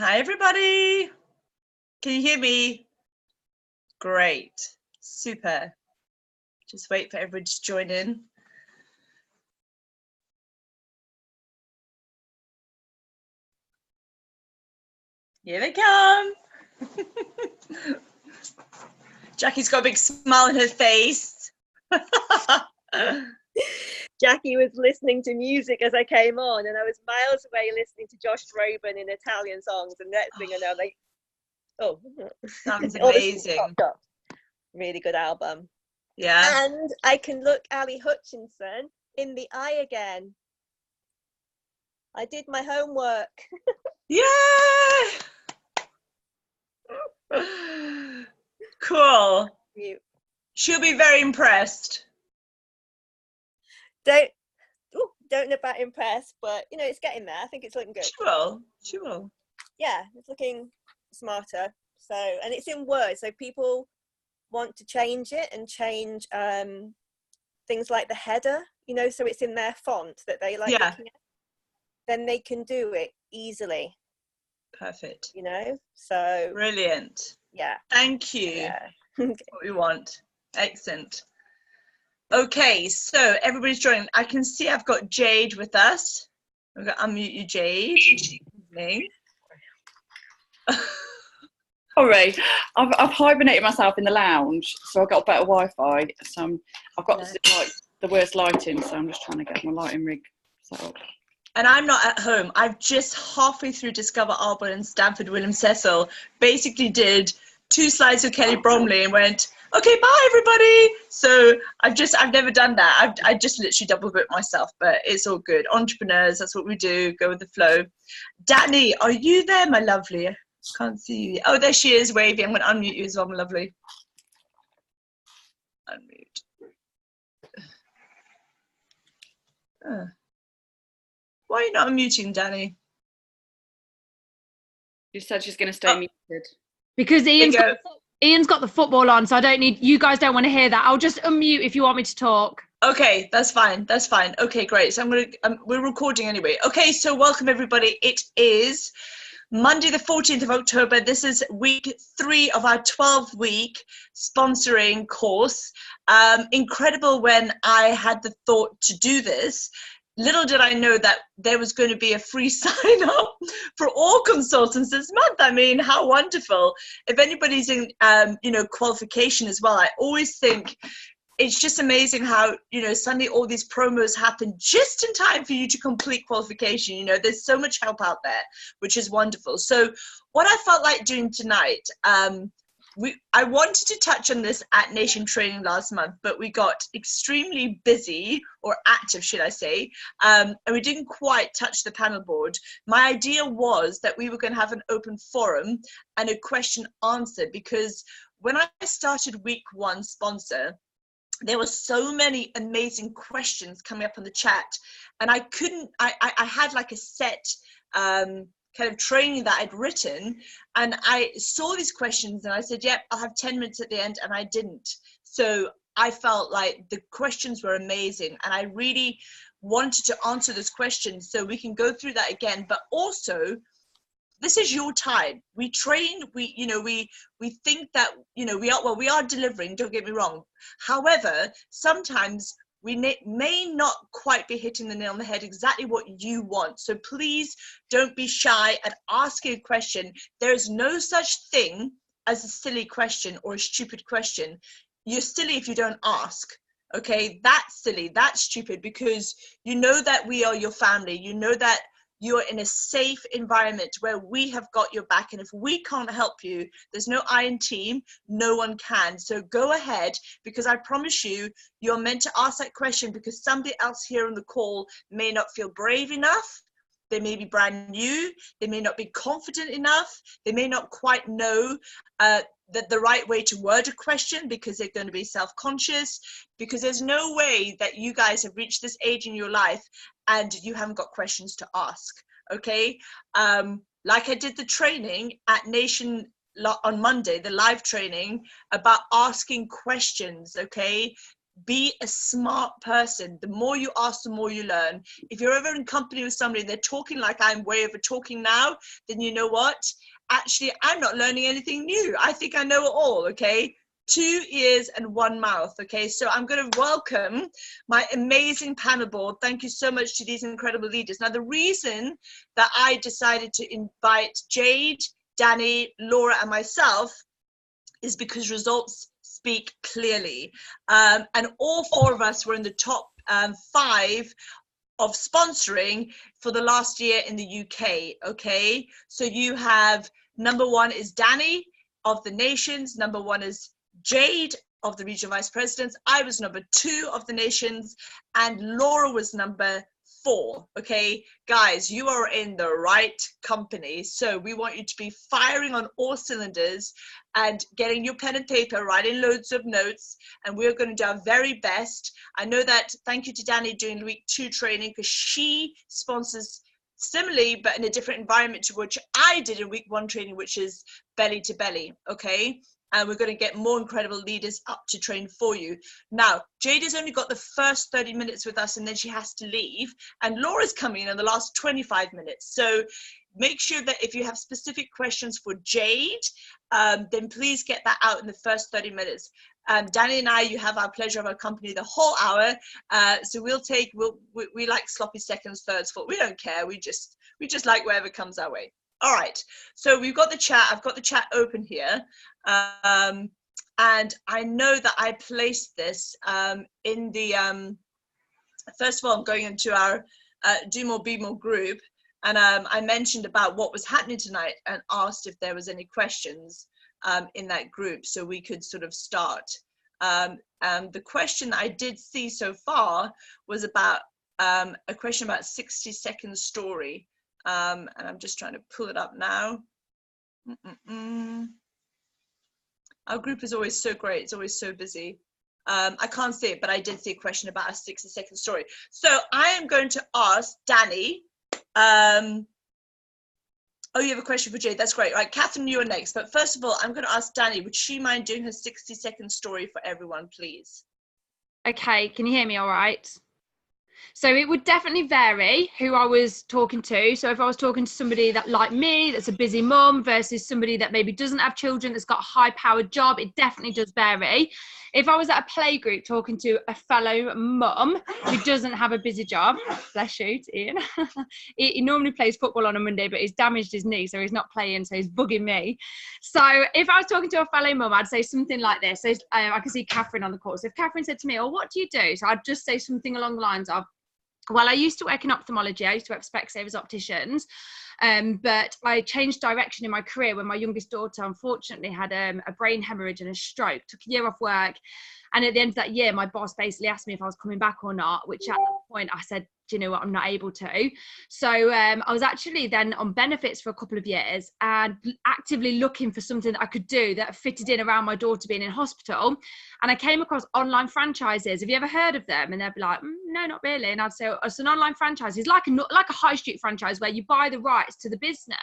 Hi, everybody. Can you hear me? Great. Super. Just wait for everybody to join in. Here they come. Jackie's got a big smile on her face. Jackie was listening to music as I came on, and I was miles away listening to Josh Groban in Italian songs. And next thing I know, like, oh, sounds amazing. Really good album. Yeah. And I can look Ali Hutchinson in the eye again. I did my homework. Yeah. Cool. She'll be very impressed. Don't know about impressed, but you know, it's getting there. I think it's looking good. She will. Yeah, it's looking smarter. So, and it's in Word, so people want to change it and change things like the header, you know, so it's in their font that they like looking at. Then they can do it easily. Perfect. You know, so brilliant. Yeah. Thank you. Yeah. What we want. Excellent. Okay, so everybody's joining. I can see I've got Jade with us. I'm going to unmute you, Jade. Sorry, I've hibernated myself in the lounge, so I've got better Wi-Fi. So I've got the worst lighting, so I'm just trying to get my lighting rig set up. And I'm not at home. I've just halfway through Discover Albert and Stanford William Cecil basically did 2 slides of Kelly Bromley and went, okay, bye everybody. So I've never done that. I just literally double booked myself, but it's all good. Entrepreneurs, that's what we do. Go with the flow. Danny, are you there, my lovely? Can't see you. Oh, there she is, waving. I'm going to unmute you as well, my lovely. Unmute. Why are you not unmuting, Danny? She said she's going to stay muted. Because Ian's got the football on, so I don't need, you guys don't want to hear that. I'll just unmute if you want me to talk. Okay, that's fine. That's fine. Okay, great. So we're recording anyway. Okay, so welcome everybody. It is Monday, the 14th of October. This is week 3 of our 12-week sponsoring course. Incredible when I had the thought to do this. Little did I know that there was going to be a free sign up for all consultants this month. I mean, how wonderful. If anybody's in, qualification as well, I always think it's just amazing how, suddenly all these promos happen just in time for you to complete qualification. There's so much help out there, which is wonderful. So what I felt like doing tonight, I wanted to touch on this at Nation Training last month, but we got extremely busy, or active, should I say, and we didn't quite touch the panel board. My idea was that we were going to have an open forum and a question answer, because when I started week 1 sponsor, there were so many amazing questions coming up on the chat, and I had like a set kind of training that I'd written, and I saw these questions and I said, yep, I'll have 10 minutes at the end, and I didn't. So I felt like the questions were amazing, and I really wanted to answer those questions so we can go through that again. But also, this is your time. We train, we think that, we are delivering, don't get me wrong. However, sometimes we may not quite be hitting the nail on the head exactly what you want. So please don't be shy at asking a question. There is no such thing as a silly question or a stupid question. You're silly if you don't ask. Okay, that's silly, that's stupid, because you know that we are your family. You know that you're in a safe environment where we have got your back, and if we can't help you, there's no I in team, no one can. So go ahead, because I promise you, you're meant to ask that question because somebody else here on the call may not feel brave enough. They may be brand new, they may not be confident enough, they may not quite know the right way to word a question because they're going to be self-conscious, because there's no way that you guys have reached this age in your life and you haven't got questions to ask, okay? Like I did the training at Nation on Monday, the live training about asking questions, okay? be a smart person. The more you ask, the more you learn. If you're ever in company with somebody and they're talking like I'm way over talking now, then you know what? Actually, I'm not learning anything new. I think I know it all, okay? 2 ears and 1 mouth, okay? So I'm going to welcome my amazing panel board. Thank you so much to these incredible leaders. Now, the reason that I decided to invite Jade, Danny, Laura, and myself is because results speak clearly. And all 4 of us were in the top 5 of sponsoring for the last year in the UK, okay? So you have, number 1 is Danny of the Nations, number 1 is Jade of the Regional Vice Presidents, I was number 2 of the Nations, and Laura was number 4, okay? Guys, you are in the right company. So we want you to be firing on all cylinders and getting your pen and paper, writing loads of notes, and we're going to do our very best. I know that, thank you to Danny doing week 2 training, because she sponsors similarly, but in a different environment to which I did in week 1 training, which is belly to belly, okay? And we're going to get more incredible leaders up to train for you. Now, Jade has only got the first 30 minutes with us, and then she has to leave. And Laura's coming in the last 25 minutes. So make sure that if you have specific questions for Jade, then please get that out in the first 30 minutes. Danny and I, you have our pleasure of our company the whole hour. So we like sloppy seconds, thirds, fourths. We don't care. We just like whatever comes our way. All right, so we've got the chat. I've got the chat open here. And I know that I placed this in the, first of all, I'm going into our Do More, Be More group. And I mentioned about what was happening tonight and asked if there was any questions in that group so we could sort of start. The question that I did see so far was about a question about 60-second story. And I'm just trying to pull it up now. Our group is always so great. It's always so busy. I can't see it, but I did see a question about a 60-second story. So I am going to ask Danny. Oh, you have a question for Jade. That's great. Right, Catherine, you are next. But first of all, I'm going to ask Danny, would she mind doing her 60-second story for everyone, please? Okay, can you hear me all right? So it would definitely vary who I was talking to. So if I was talking to somebody that like me, that's a busy mum, versus somebody that maybe doesn't have children, that's got a high-powered job, it definitely does vary. If I was at a play group talking to a fellow mum who doesn't have a busy job, bless you, Ian, he normally plays football on a Monday, but he's damaged his knee, so he's not playing, so he's bugging me. So if I was talking to a fellow mum, I'd say something like this. So I can see Catherine on the call. So if Catherine said to me, oh, what do you do? So I'd just say something along the lines of, well, I used to work in ophthalmology. I used to work for Specsavers Opticians, but I changed direction in my career when my youngest daughter, unfortunately, had a brain hemorrhage and a stroke. Took a year off work. And at the end of that year, my boss basically asked me if I was coming back or not, which at that point I said, do you know what, I'm not able to. So I was actually then on benefits for a couple of years and actively looking for something that I could do that fitted in around my daughter being in hospital. And I came across online franchises. Have you ever heard of them? And they'd be like, no, not really. And I'd say, oh, it's an online franchise. It's like a high street franchise where you buy the rights to the business.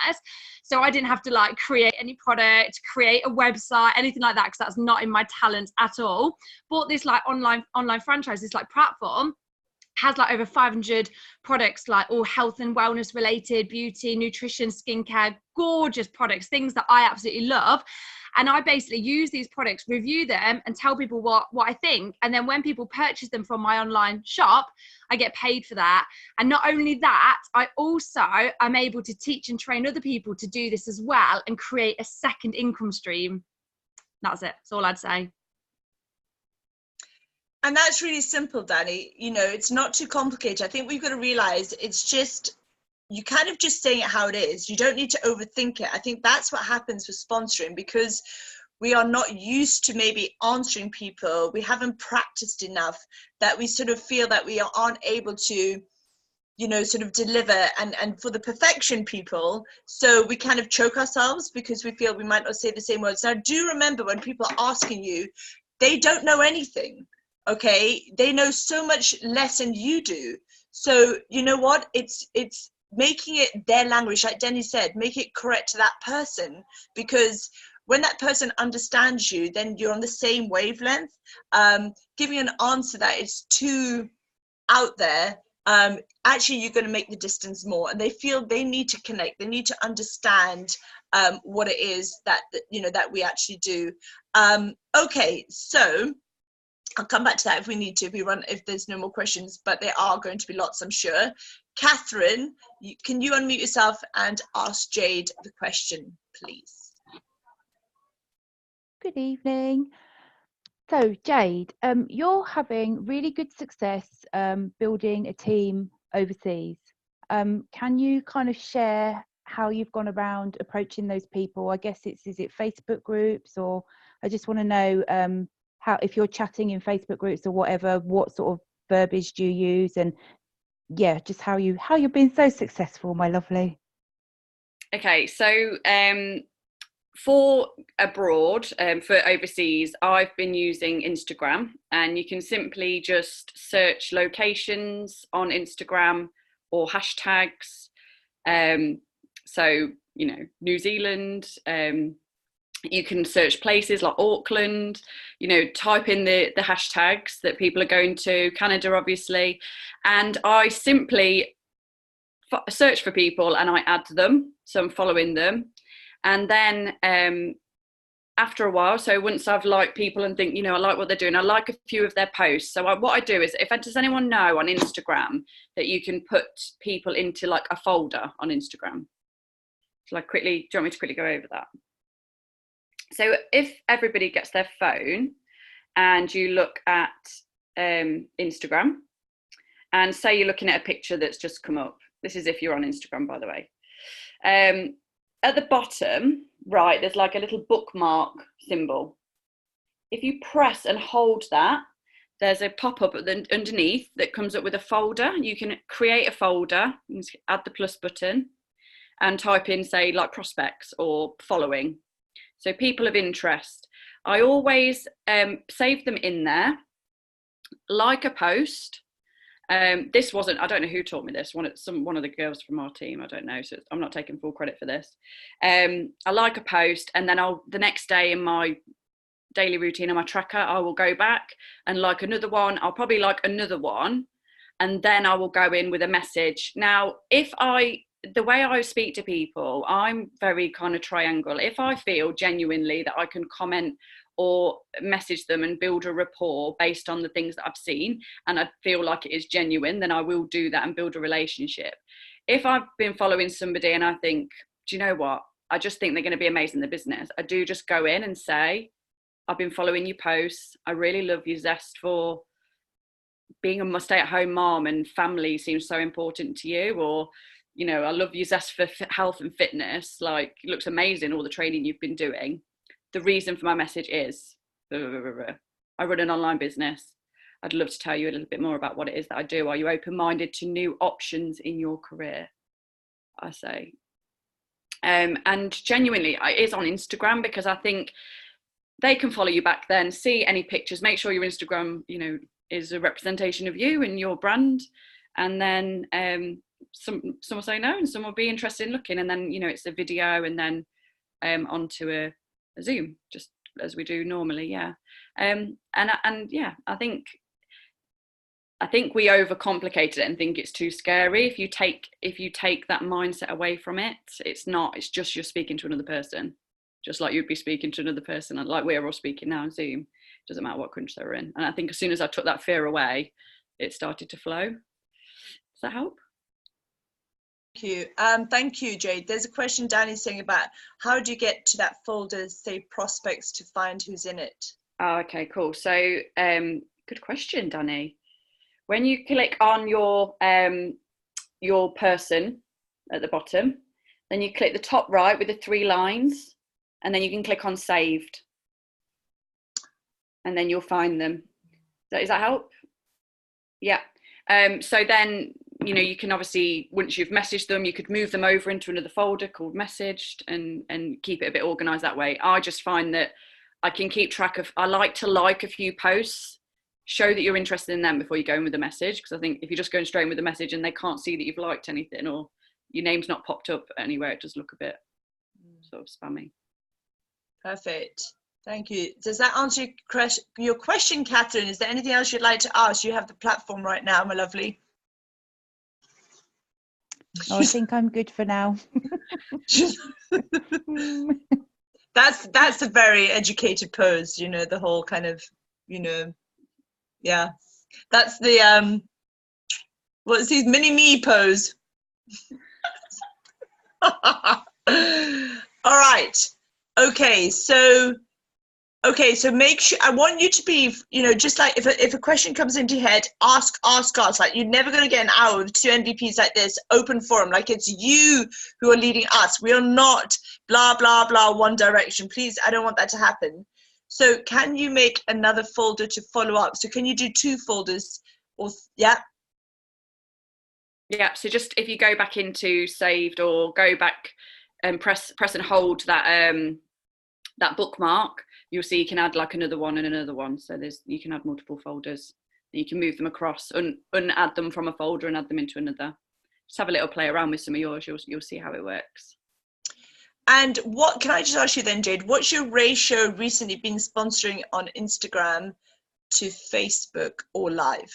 So I didn't have to like create any product, create a website, anything like that, because that's not in my talent at all. Bought this like online franchise, this like platform. Has like over 500 products, like all health and wellness related, beauty, nutrition, skincare, gorgeous products, things that I absolutely love. And I basically use these products, review them and tell people what I think. And then when people purchase them from my online shop, I get paid for that. And not only that, I also am able to teach and train other people to do this as well and create a second income stream. That's it. That's all I'd say. And that's really simple, Danny. You know, it's not too complicated. I think we've got to realize it's just, you kind of just saying it how it is. You don't need to overthink it. I think that's what happens with sponsoring, because we are not used to maybe answering people. We haven't practiced enough that we sort of feel that we aren't able to, you know, sort of deliver. And for the perfection people, so we kind of choke ourselves because we feel we might not say the same words. Now, do remember when people are asking you, they don't know anything. Okay, they know so much less than you do. So you know what? It's making it their language, like Denny said, make it correct to that person, because when that person understands you, then you're on the same wavelength. Giving an answer that is too out there, actually you're going to make the distance more, and they feel they need to connect, they need to understand what it is that that we actually do. Okay, so I'll come back to that if we need to, if there's no more questions, but there are going to be lots, I'm sure. Catherine, can you unmute yourself and ask Jade the question, please? Good evening. So Jade, you're having really good success building a team overseas. Can you kind of share how you've gone around approaching those people? I guess is it Facebook groups, or I just want to know how, if you're chatting in Facebook groups or whatever, what sort of verbiage do you use, and yeah, just how you've been so successful, my lovely. Okay, so for abroad, for overseas, I've been using Instagram, and you can simply just search locations on Instagram or hashtags. So, New Zealand, you can search places like Auckland, type in the hashtags that people are going to, Canada, obviously. And I simply search for people and I add them. So I'm following them. And then after a while, so once I've liked people and think, I like what they're doing, I like a few of their posts. So what I do is, does anyone know on Instagram that you can put people into like a folder on Instagram? So do you want me to quickly go over that? So if everybody gets their phone and you look at Instagram, and say you're looking at a picture that's just come up. This is if you're on Instagram, by the way. At the bottom right, there's like a little bookmark symbol. If you press and hold that, there's a pop-up underneath that comes up with a folder. You can create a folder, you can add the plus button and type in, say, like prospects or following. So people of interest. I always save them in there, like a post. This wasn't, I don't know who taught me this, one of the girls from our team, I don't know, so I'm not taking full credit for this. I like a post, and then the next day in my daily routine on my tracker, I will go back and like another one. I'll probably like another one, and then I will go in with a message. Now, the way I speak to people, I'm very kind of triangle. If I feel genuinely that I can comment or message them and build a rapport based on the things that I've seen, and I feel like it is genuine, then I will do that and build a relationship. If I've been following somebody and I think, do you know what, I just think they're going to be amazing in the business, I do just go in and say, I've been following your posts, I really love your zest for being a stay-at-home mom and family seems so important to you, or I love your zest for health and fitness, like it looks amazing all the training you've been doing. The reason for my message is, I run an online business. I'd love to tell you a little bit more about what it is that I do. Are you open-minded to new options in your career? I say. And genuinely, it is on Instagram, because I think they can follow you back then, see any pictures, make sure your Instagram, is a representation of you and your brand. And then some will say no, and some will be interested in looking. And then, it's a video, and then onto a Zoom, just as we do normally. Yeah. And yeah, I think we overcomplicate it and think it's too scary. If you take that mindset away from it, it's just you're speaking to another person, just like you'd be speaking to another person, like we're all speaking now on Zoom. Doesn't matter what country they're in. And I think as soon as I took that fear away, it started to flow. Does that help? Thank you, Jade. There's a question Danny's saying about how do you get to that folder, say prospects, to find who's in it? Oh, okay, cool. So good question, Danny. When you click on your person at the bottom, then you click the top right with the 3 lines, and then you can click on saved, and then you'll find them. Does that help? Yeah. So then, you can obviously, once you've messaged them, you could move them over into another folder called messaged and keep it a bit organized that way. I just find that I can keep track of, I like to like a few posts, show that you're interested in them before you go in with the message. Because I think if you're just going straight in with the message and they can't see that you've liked anything, or your name's not popped up anywhere, it does look a bit sort of spammy. Perfect. Thank you. Does that answer your question, Catherine? Is there anything else you'd like to ask? You have the platform right now, my lovely. Oh, I think I'm good for now. That's a very educated pose, you know, the whole kind of, you know, yeah. That's the what's his mini-me pose. All right. Okay, so make sure, I want you to be, you know, just like if a question comes into your head, ask. Like, you're never going to get an hour with 2 MVPs like this, open forum. Like, it's you who are leading us. We are not blah, blah, blah, one direction. Please, I don't want that to happen. So can you make another folder to follow up? So can you do 2 folders? Or yeah? Yeah, so just if you go back into saved, or go back and press and hold that that bookmark, you'll see you can add like another one and another one. So you can add multiple folders. You can move them across, unadd them from a folder and add them into another. Just have a little play around with some of yours. You'll see how it works. And what can I just ask you then, Jade? What's your ratio recently been sponsoring on Instagram to Facebook or live?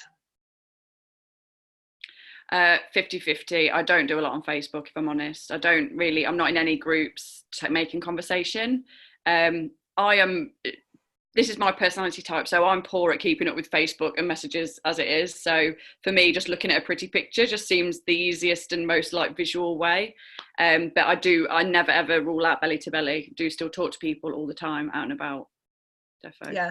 50-50. I don't do a lot on Facebook, if I'm honest. I'm not in any groups making conversation. This is my personality type, so I'm poor at keeping up with Facebook and messages as it is. So for me, just looking at a pretty picture just seems the easiest and most like visual way. But I never ever rule out belly to belly. Do still talk to people all the time, out and about. Defo. Yeah.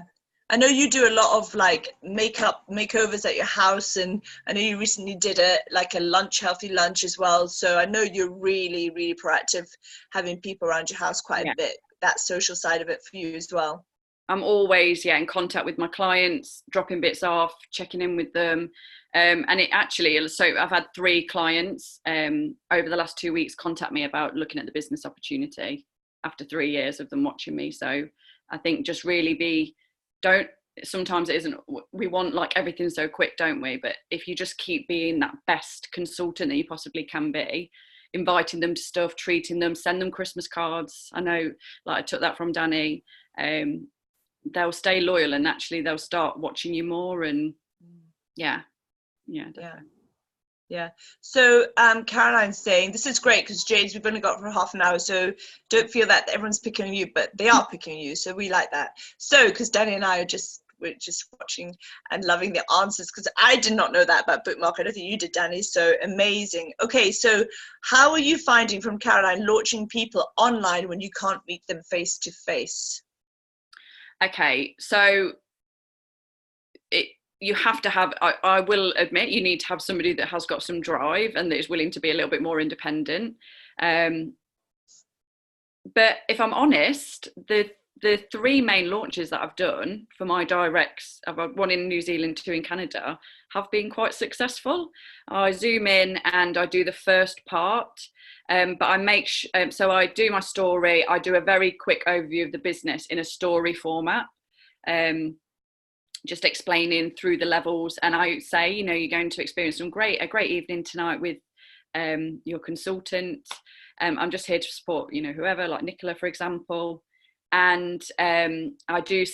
I know you do a lot of like makeovers at your house, and I know you recently did a healthy lunch as well. So I know you're really, really proactive, having people around your house quite a bit. That social side of it for you as well. I'm always in contact with my clients, dropping bits off, checking in with them. And it actually, so I've had 3 clients over the last 2 weeks contact me about looking at the business opportunity after 3 years of them watching me. So I think just really sometimes it isn't, we want like everything so quick, don't we? But if you just keep being that best consultant that you possibly can be, inviting them to stuff, treating them, send them Christmas cards. I know, like I took that from Danny. They'll stay loyal, and actually they'll start watching you more. And yeah. So Caroline's saying, this is great because Jade's, we've only got for half an hour, so don't feel that everyone's picking on you, but they are picking on you, so we like that. So because Danny and I we're just watching and loving the answers, because I did not know that about Bookmark. I don't think you did, Danny. So amazing. Okay, so how are you finding, from Caroline, launching people online when you can't meet them face to face? Okay, so you have to have, I will admit, you need to have somebody that has got some drive and that is willing to be a little bit more independent. But if I'm honest, the 3 main launches that I've done for my directs, I've had 1 in New Zealand, 2 in Canada, have been quite successful. I zoom in and I do the first part, but I make so I do my story. I do a very quick overview of the business in a story format, just explaining through the levels. And I say, you know, you're going to experience a great evening tonight with your consultant. I'm just here to support, you know, whoever, like Nicola, for example. And I do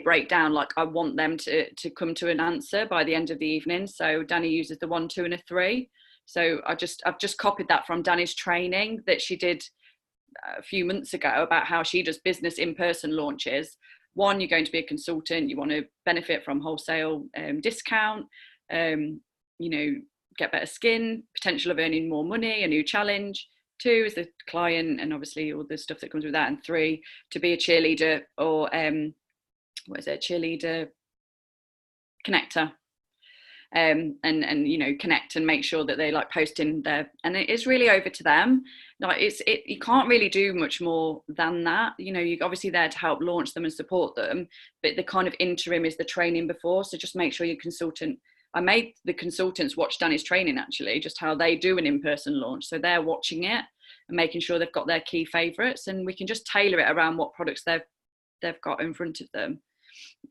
break down, like I want them to come to an answer by the end of the evening. So Danny uses the 1, 2 and a 3. So I've just copied that from Danny's training that she did a few months ago about how she does business in-person launches. 1, you're going to be a consultant, you want to benefit from wholesale discount, you know, get better skin, potential of earning more money, a new challenge. 2 is the client, and obviously all the stuff that comes with that. And 3, to be a cheerleader, or cheerleader connector, and you know, connect and make sure that they like posting their, and it is really over to them. Like you can't really do much more than that. You know, you're obviously there to help launch them and support them, but the kind of interim is the training before. So just make sure your consultant, I made the consultants watch Danny's training, actually, just how they do an in-person launch. So they're watching it and making sure they've got their key favorites, and we can just tailor it around what products they've got in front of them.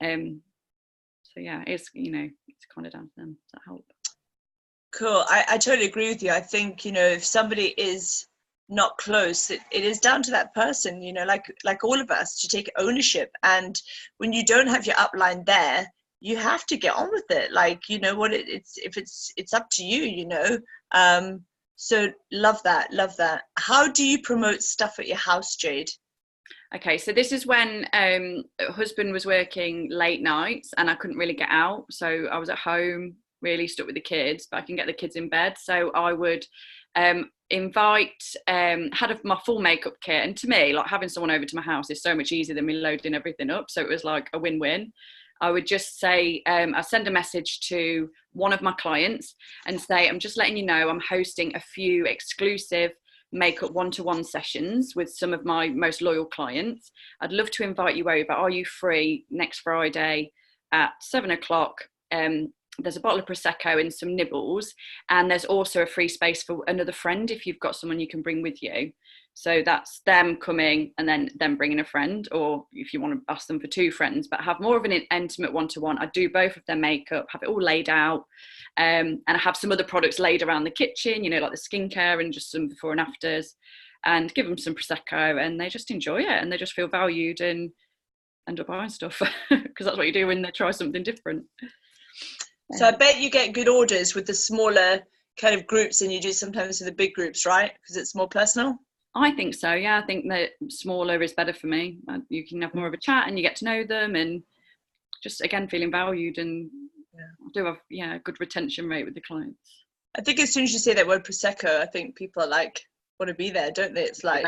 So yeah, it's, you know, it's kind of down to them. Does that help? Cool. I totally agree with you. I think, you know, if somebody is not close. It is down to that person, you know, like all of us, to take ownership. And when you don't have your upline there, you have to get on with it. Like, you know what, it's up to you, you know. So love that. How do you promote stuff at your house, Jade? Okay, so this is when husband was working late nights and I couldn't really get out. So I was at home, really stuck with the kids, but I can get the kids in bed. So I would invite, had my full makeup kit. And to me, like, having someone over to my house is so much easier than me loading everything up. So it was like a win-win. I would just say, I send a message to one of my clients and say, I'm just letting you know I'm hosting a few exclusive makeup one-to-one sessions with some of my most loyal clients. I'd love to invite you over. Are you free next Friday at 7:00? There's a bottle of Prosecco and some nibbles, and there's also a free space for another friend if you've got someone you can bring with you. So that's them coming and then them bringing a friend, or if you want to ask them for two friends, but have more of an intimate one-to-one. I do both of their makeup, have it all laid out, and I have some other products laid around the kitchen, you know, like the skincare and just some before and afters, and give them some Prosecco, and they just enjoy it and they just feel valued and end up buying stuff because that's what you do when they try something different. So I bet you get good orders with the smaller kind of groups than you do sometimes with the big groups, right? Because it's more personal. I think so, yeah. I think that smaller is better for me. You can have more of a chat and you get to know them and just, again, feeling valued, and do have a good retention rate with the clients. I think as soon as you say that word Prosecco, I think people are like, want to be there, don't they? It's like,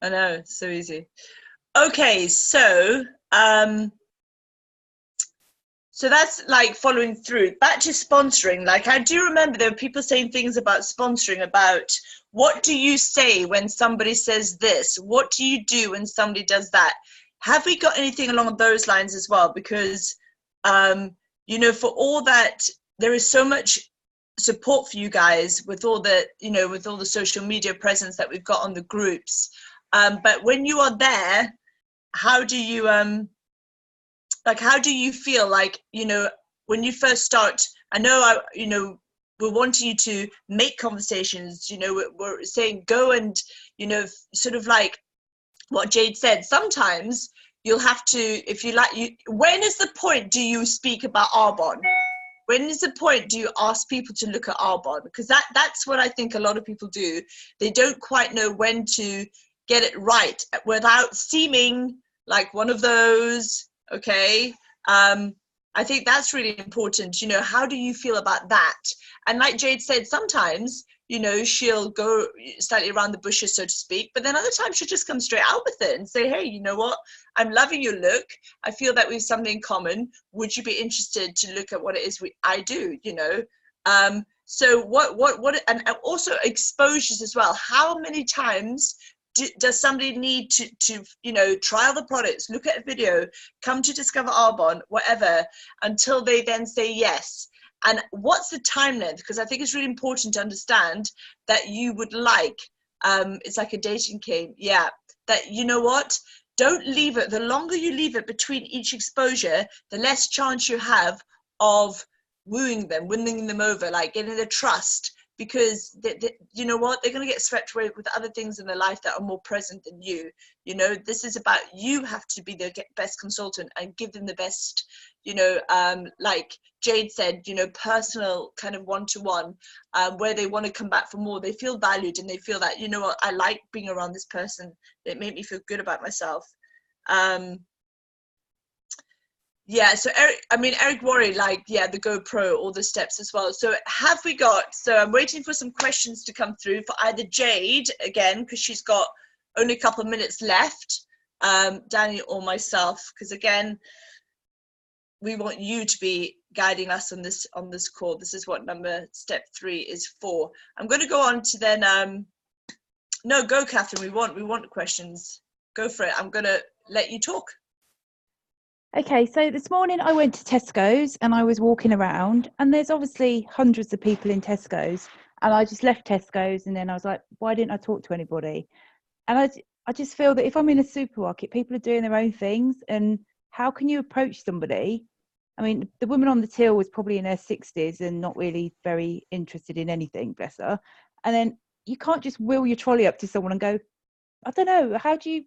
I know, it's so easy. Okay, so so that's like following through. Back to sponsoring. Like, I do remember there were people saying things about sponsoring, about what do you say when somebody says this? What do you do when somebody does that? Have we got anything along those lines as well? Because, you know, for all that, there is so much support for you guys with all the, you know, with all the social media presence that we've got on the groups. But when you are there, how do you, like, how do you feel like, you know, when you first start? I know, you know, we're wanting you to make conversations, you know, we're saying go and, you know, sort of like what Jade said, sometimes you'll have to, if you like, when is the point do you speak about Arbonne? When is the point do you ask people to look at Arbonne? Because that's what I think a lot of people do. They don't quite know when to get it right without seeming like one of those, okay? I think that's really important. You know, how do you feel about that? And like Jade said, sometimes, you know, she'll go slightly around the bushes, so to speak, but then other times she'll just come straight out with it and say, hey, you know what? I'm loving your look. I feel that we have something in common. Would you be interested to look at what it is I do, you know? So what, and also exposures as well. How many times does somebody need to you know, trial the products, look at a video, come to Discover Arbonne, whatever, until they then say yes? And what's the time length? Because I think it's really important to understand that you would like, it's like a dating game, yeah, that, you know what, don't leave it. The longer you leave it between each exposure, the less chance you have of wooing them, winning them over, like getting their trust. Because you know what, they're going to get swept away with other things in their life that are more present than you. You know, this is about, you have to be the best consultant and give them the best, you know, like Jade said, you know, personal kind of one-to-one, where they want to come back for more. They feel valued and they feel that, you know what, I like being around this person. It made me feel good about myself. Yeah, so Eric Worre, like, yeah, the GoPro, all the steps as well. So have we got, so I'm waiting for some questions to come through for either Jade, again, because she's got only a couple of minutes left, Danny or myself, because again, we want you to be guiding us on this call. This is what step 3 is for. I'm going to go on to then, no, go Catherine, we want questions. Go for it. I'm going to let you talk. Okay, so this morning I went to Tesco's and I was walking around, and there's obviously hundreds of people in Tesco's, and I just left Tesco's and then I was like, why didn't I talk to anybody? And I just feel that if I'm in a supermarket, people are doing their own things, and how can you approach somebody? I mean, the woman on the till was probably in her 60s and not really very interested in anything, bless her. And then you can't just wheel your trolley up to someone and go, I don't know,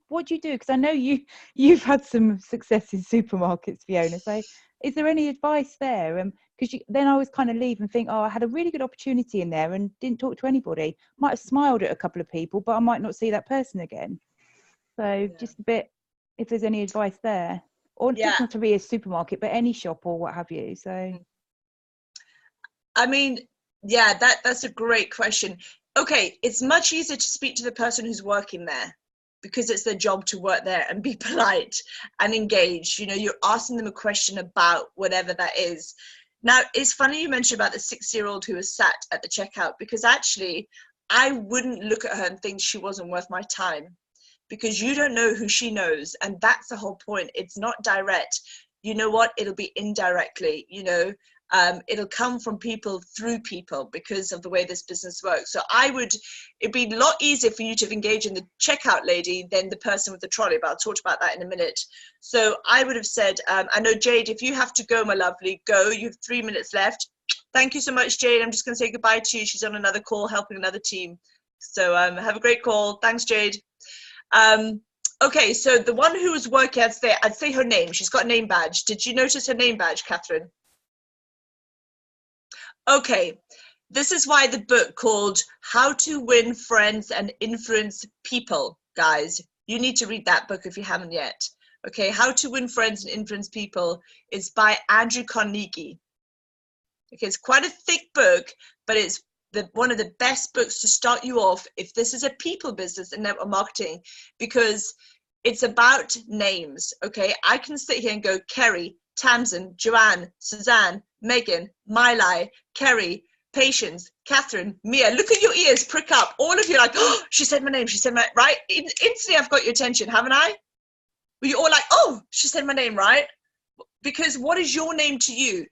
what do you do? Because I know you've had some success in supermarkets, Fiona. So is there any advice there? Because then I always kind of leave and think, oh, I had a really good opportunity in there and didn't talk to anybody. Might have smiled at a couple of people, but I might not see that person again. So just a bit, if there's any advice there. Or it doesn't have to be a supermarket, but any shop or what have you. So, I mean, yeah, that's a great question. Okay, it's much easier to speak to the person who's working there because it's their job to work there and be polite and engaged. You know, you're asking them a question about whatever that is. Now, it's funny you mentioned about the 6-year-old who was sat at the checkout, because actually I wouldn't look at her and think she wasn't worth my time, because you don't know who she knows. And that's the whole point. It's not direct. You know what? It'll be indirectly, you know. It'll come from people through people because of the way this business works. So it'd be a lot easier for you to engage in the checkout lady than the person with the trolley, but I'll talk about that in a minute. So I would have said, I know, Jade, if you have to go, my lovely, go. You have 3 minutes left. Thank you so much, Jade. I'm just going to say goodbye to you. She's on another call helping another team. So have a great call. Thanks, Jade. Okay, so the one who was working, I'd say her name. She's got a name badge. Did you notice her name badge, Catherine? Okay, this is why the book called How to Win Friends and Influence People, guys. You need to read that book if you haven't yet. Okay, How to Win Friends and Influence People is by Andrew Carnegie. Okay, it's quite a thick book, but it's one of the best books to start you off if this is a people business and network marketing, because it's about names. Okay, I can sit here and go Kerry, Tamsin, Joanne, Suzanne, Megan, Miley, Kerry, Patience, Catherine, Mia. Look at your ears prick up. All of you are like, oh, she said my name. She said my, right? Instantly, I've got your attention, haven't I? Were you all like, oh, she said my name, right? Because what is your name to you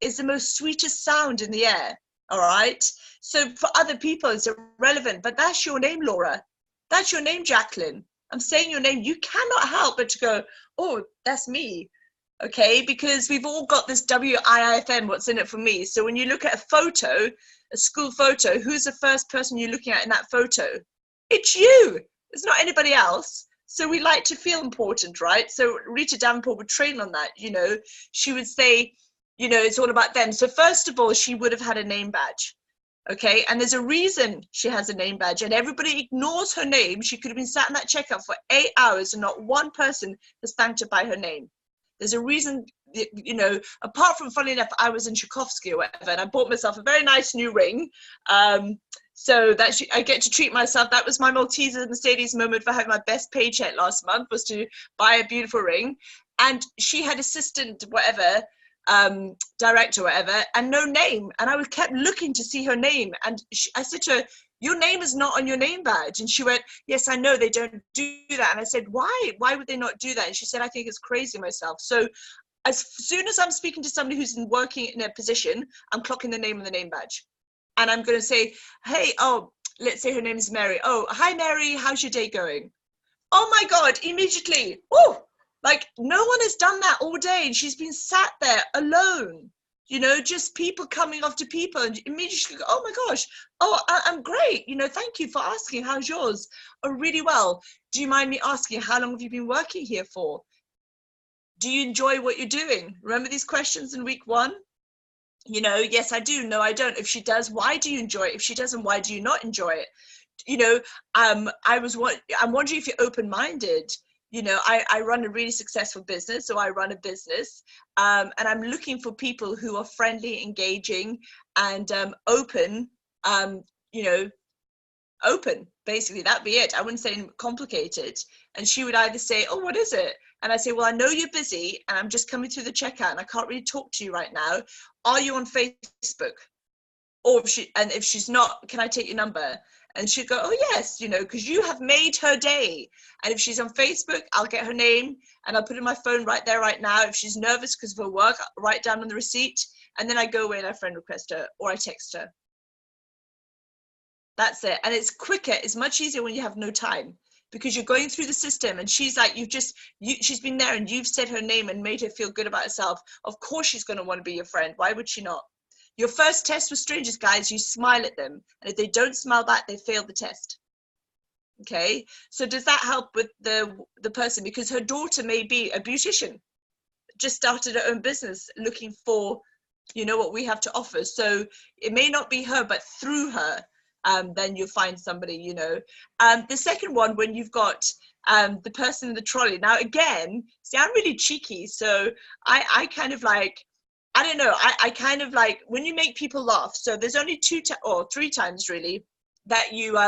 is the most sweetest sound in the air. All right. So for other people, it's irrelevant, but that's your name, Laura. That's your name, Jacqueline. I'm saying your name. You cannot help but to go, oh, that's me. Okay, because we've all got this WIIFM, what's in it for me. So when you look at a photo, a school photo, who's the first person you're looking at in that photo? It's you. It's not anybody else. So we like to feel important, right? So Rita Davenport would train on that, you know. She would say, you know, it's all about them. So first of all, she would have had a name badge. Okay, and there's a reason she has a name badge, and everybody ignores her name. She could have been sat in that checkout for 8 hours and not one person has thanked her by her name. There's a reason, you know, apart from, funny enough, I was in Tchaikovsky or whatever, and I bought myself a very nice new ring. So that I get to treat myself. That was my Maltese Mercedes moment for having my best paycheck last month, was to buy a beautiful ring. And she had assistant, whatever, director, whatever, and no name. And I kept looking to see her name. And I said to her, your name is not on your name badge. And she went, yes, I know they don't do that. And I said, why would they not do that? And she said, I think it's crazy myself. So as soon as I'm speaking to somebody who's working in a position, I'm clocking the name on the name badge. And I'm going to say, hey, oh, let's say her name is Mary. Oh, hi, Mary. How's your day going? Oh my God, immediately. Oh, like no one has done that all day. And she's been sat there alone. You know, just people coming off to people and immediately go, oh my gosh, oh, I'm great. You know, thank you for asking. How's yours? Oh, really well. Do you mind me asking, how long have you been working here for? Do you enjoy what you're doing? Remember these questions in week 1? You know, yes, I do. No, I don't. If she does, why do you enjoy it? If she doesn't, why do you not enjoy it? You know, I'm wondering if you're open-minded. You know, I run a really successful business, so I run a business, and I'm looking for people who are friendly, engaging, and open, you know, open, basically. That'd be it. I wouldn't say complicated. And she would either say, oh, what is it? And I say, well, I know you're busy, and I'm just coming through the checkout, and I can't really talk to you right now. Are you on Facebook? Or if she's not, can I take your number? And she'd go, oh, yes, you know, because you have made her day. And if she's on Facebook, I'll get her name and I'll put it in my phone right there, right now. If she's nervous because of her work, I'll write down on the receipt. And then I go away and I friend request her or I text her. That's it. And it's quicker. It's much easier when you have no time, because you're going through the system and she's like, she's been there and you've said her name and made her feel good about herself. Of course, she's going to want to be your friend. Why would she not? Your first test with strangers, guys, you smile at them. And if they don't smile back, they fail the test. Okay, so does that help with the person? Because her daughter may be a beautician, just started her own business looking for, you know, what we have to offer. So it may not be her, but through her, then you'll find somebody, you know. The second one, when you've got the person in the trolley. Now, again, see, I'm really cheeky. So I kind of like, I don't know, I kind of like when you make people laugh. So there's only 2 or 3 times really that you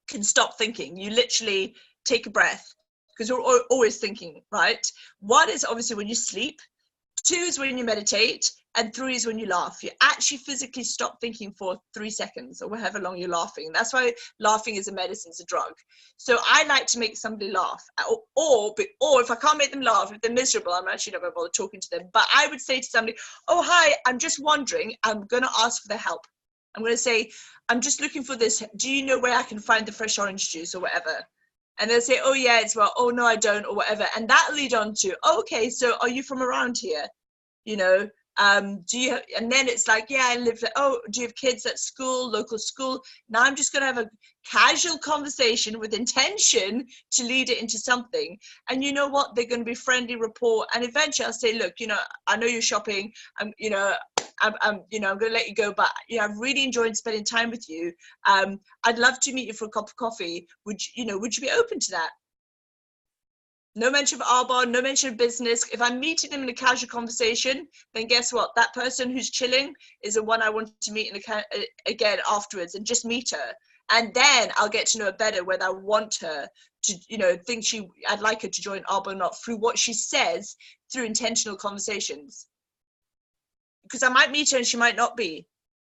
can stop thinking. You literally take a breath, because you're always thinking, right? 1 is obviously when you sleep, 2 is when you meditate, and 3 is when you laugh. You actually physically stop thinking for 3 seconds or however long you're laughing. That's why laughing is a medicine, it's a drug. So I like to make somebody laugh, or if I can't make them laugh, if they're miserable, I'm actually not going to bother talking to them. But I would say to somebody, oh, hi, I'm just wondering, I'm going to ask for their help. I'm going to say, I'm just looking for this. Do you know where I can find the fresh orange juice or whatever? And they'll say, oh, yeah, it's well, oh, no, I don't, or whatever. And that'll lead on to, oh, okay, so are you from around here? You know, do you, and then it's like, yeah, I live there. Oh, do you have kids at school, local school? Now I'm just going to have a casual conversation with intention to lead it into something. And you know what? They're going to be friendly, rapport. And eventually I'll say, look, you know, I know you're shopping. I'm going to let you go, but you know, I've really enjoyed spending time with you. I'd love to meet you for a cup of coffee. Would you be open to that? No mention of Arbonne, no mention of business. If I'm meeting them in a casual conversation, then guess what? That person who's chilling is the one I want to meet again afterwards, and just meet her. And then I'll get to know her better, whether I want her to, you know, I'd like her to join Arbonne or not, through what she says, through intentional conversations. Because I might meet her and she might not be,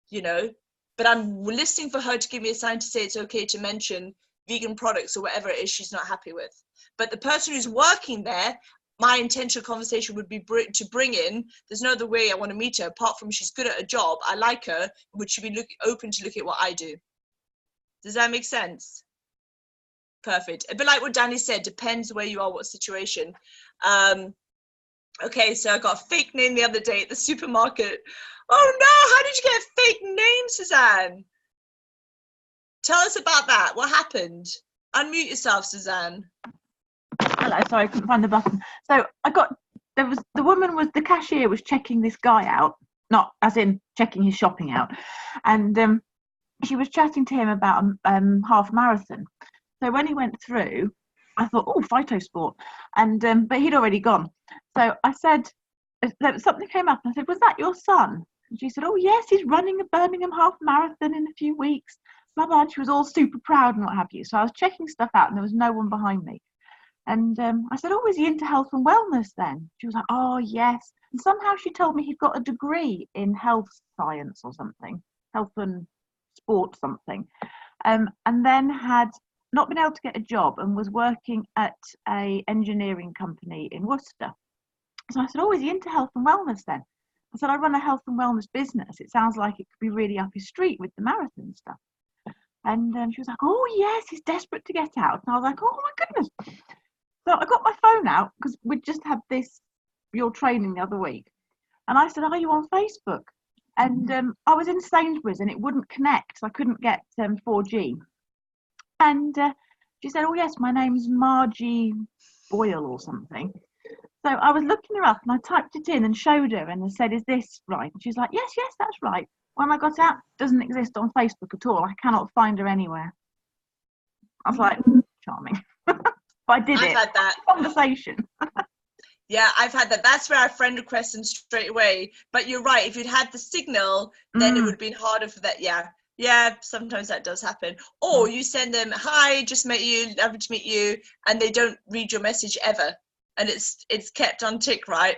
you know, but I'm listening for her to give me a sign to say it's okay to mention vegan products or whatever it is she's not happy with. But the person who's working there, my intentional conversation would be to bring in, there's no other way I want to meet her, apart from she's good at her job, I like her, would she be open to look at what I do? Does that make sense? Perfect. A bit like what Danny said, depends where you are, what situation. Okay, so I got a fake name the other day at the supermarket. Oh no, how did you get a fake name, Suzanne? Tell us about that. What happened? Unmute yourself, Suzanne. Hello, sorry, I couldn't find the button. So the cashier was checking this guy out, not as in checking his shopping out, and she was chatting to him about half marathon. So when he went through, I thought, oh, phytosport, and but he'd already gone. So I said, something came up, and I said, was that your son? And she said, oh yes, he's running a Birmingham half marathon in a few weeks. Blah blah. And she was all super proud and what have you. So I was checking stuff out, and there was no one behind me. And I said, oh, is he into health and wellness then? She was like, oh, yes. And somehow she told me he'd got a degree in health science or something, health and sport something, and then had not been able to get a job and was working at a engineering company in Worcester. So I said, oh, is he into health and wellness then? I said, I run a health and wellness business. It sounds like it could be really up his street with the marathon stuff. And she was like, oh, yes, he's desperate to get out. And I was like, oh, my goodness. So I got my phone out, because we just had your training the other week. And I said, are you on Facebook? And I was in Sainsbury's and it wouldn't connect. So I couldn't get 4G. And she said, oh, yes, my name's Margie Boyle or something. So I was looking her up and I typed it in and showed her and I said, is this right? And she's like, yes, that's right. When I got out, it doesn't exist on Facebook at all. I cannot find her anywhere. I was like, charming. But I did it. I've had that conversation. Yeah, I've had that. That's where I friend request them straight away. But you're right. If you'd had the signal, then it would have been harder for that. Yeah, sometimes that does happen. Or you send them, hi, just met you, lovely to meet you, and they don't read your message ever, and it's kept on tick, right?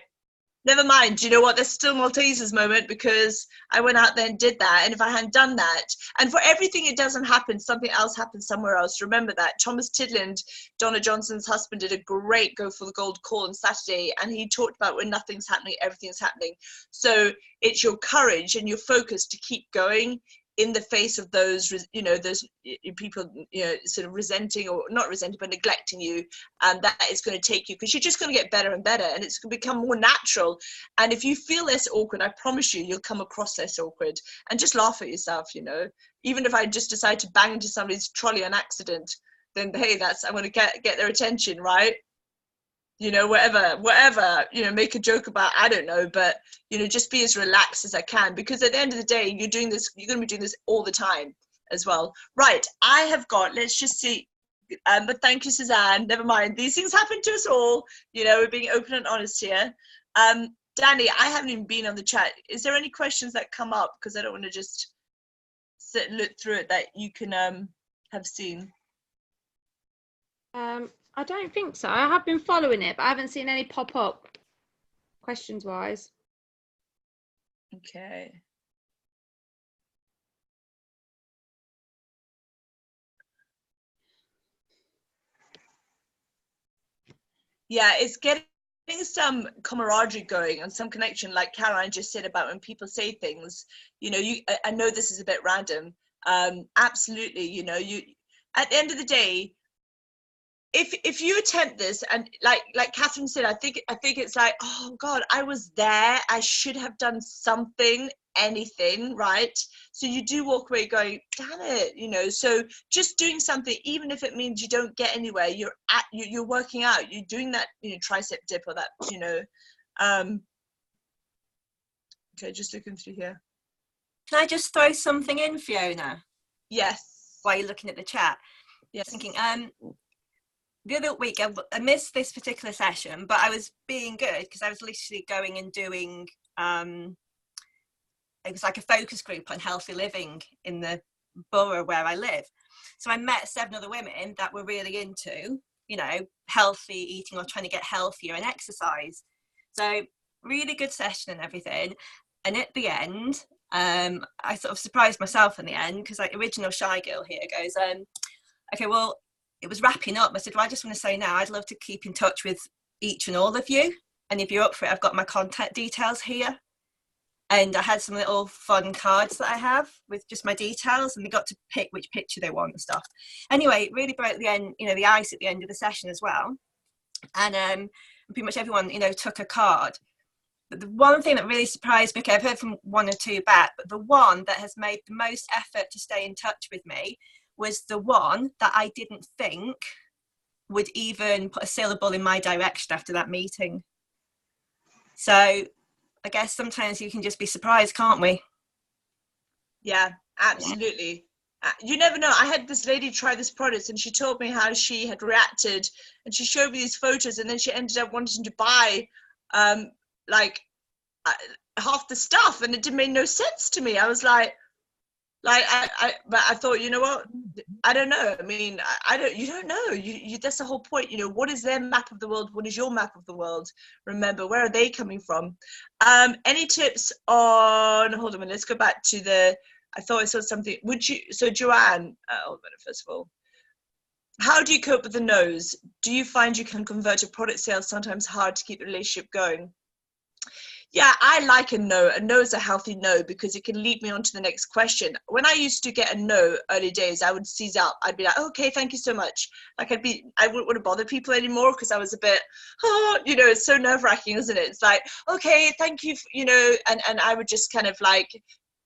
Never mind. Do you know what? There's still Maltesers moment, because I went out there and did that. And if I hadn't done that, and for everything it doesn't happen, something else happens somewhere else. Remember that. Thomas Tidland, Donna Johnson's husband, did a great Go for the Gold call on Saturday. And he talked about when nothing's happening, everything's happening. So it's your courage and your focus to keep going. in the face of those, you know, those people, you know, sort of resenting, or not resenting, but neglecting you, and that is going to take you, because you're just going to get better and better, and it's going to become more natural. And if you feel less awkward, I promise you, you'll come across less awkward, and just laugh at yourself, you know. Even if I just decide to bang into somebody's trolley on accident, then hey, I'm going to get their attention, right? You know, whatever, you know, make a joke about, I don't know, but, you know, just be as relaxed as I can, because at the end of the day, you're going to be doing this all the time as well. Right, I have got, let's just see, but thank you, Suzanne, never mind, these things happen to us all, you know, we're being open and honest here. Danny, I haven't even been on the chat. Is there any questions that come up? Because I don't want to just sit and look through it that you can have seen. I don't think so. I have been following it, but I haven't seen any pop up questions wise. Okay. Yeah, it's getting some camaraderie going and some connection, like Caroline just said about when people say things, you know, I know this is a bit random. Absolutely, you know, at the end of the day, if you attempt this, and like Catherine said, I think it's like, oh God, I was there, I should have done something, anything, right? So you do walk away going, damn it, you know. So just doing something, even if it means you don't get anywhere, you're working out, you're doing that, you know, tricep dip, or that, you know. Okay, just looking through here. Can I just throw something in, Fiona? Yes. While you're looking at the chat. Yes. Thinking, the other week I missed this particular session, but I was being good because I was literally going and doing, it was like a focus group on healthy living in the borough where I live. So I met 7 other women that were really into, you know, healthy eating or trying to get healthier and exercise. So really good session and everything. And at the end, I sort of surprised myself in the end, because like original shy girl here goes, okay, well, it was wrapping up. I said, well, I just want to say now, I'd love to keep in touch with each and all of you. And if you're up for it, I've got my contact details here. And I had some little fun cards that I have with just my details, and they got to pick which picture they want and stuff. Anyway, it really broke the end, you know, the ice at the end of the session as well. And pretty much everyone, you know, took a card. But the one thing that really surprised me, okay, I've heard from 1 or 2 back, but the one that has made the most effort to stay in touch with me was the one that I didn't think would even put a syllable in my direction after that meeting. So I guess sometimes you can just be surprised, can't we? Yeah, absolutely. You never know. I had this lady try this product, and she told me how she had reacted, and she showed me these photos, and then she ended up wanting to buy half the stuff, and it didn't make no sense to me. I was like but I thought, you know what, I don't know. I mean, you don't know. You that's the whole point. You know, what is their map of the world? What is your map of the world? Remember, where are they coming from? Any tips on, hold on a minute, let's go back to I thought I saw something. So Joanne, hold on a minute, first of all. How do you cope with the no's? Do you find you can convert a product sale sometimes hard to keep the relationship going? Yeah, I like a no. A no is a healthy no, because it can lead me on to the next question. When I used to get a no early days, I would seize up. I'd be like, okay, thank you so much. Like I wouldn't want to bother people anymore, because I was a bit, you know, it's so nerve-wracking, isn't it? It's like, okay, thank you, you know, and I would just kind of like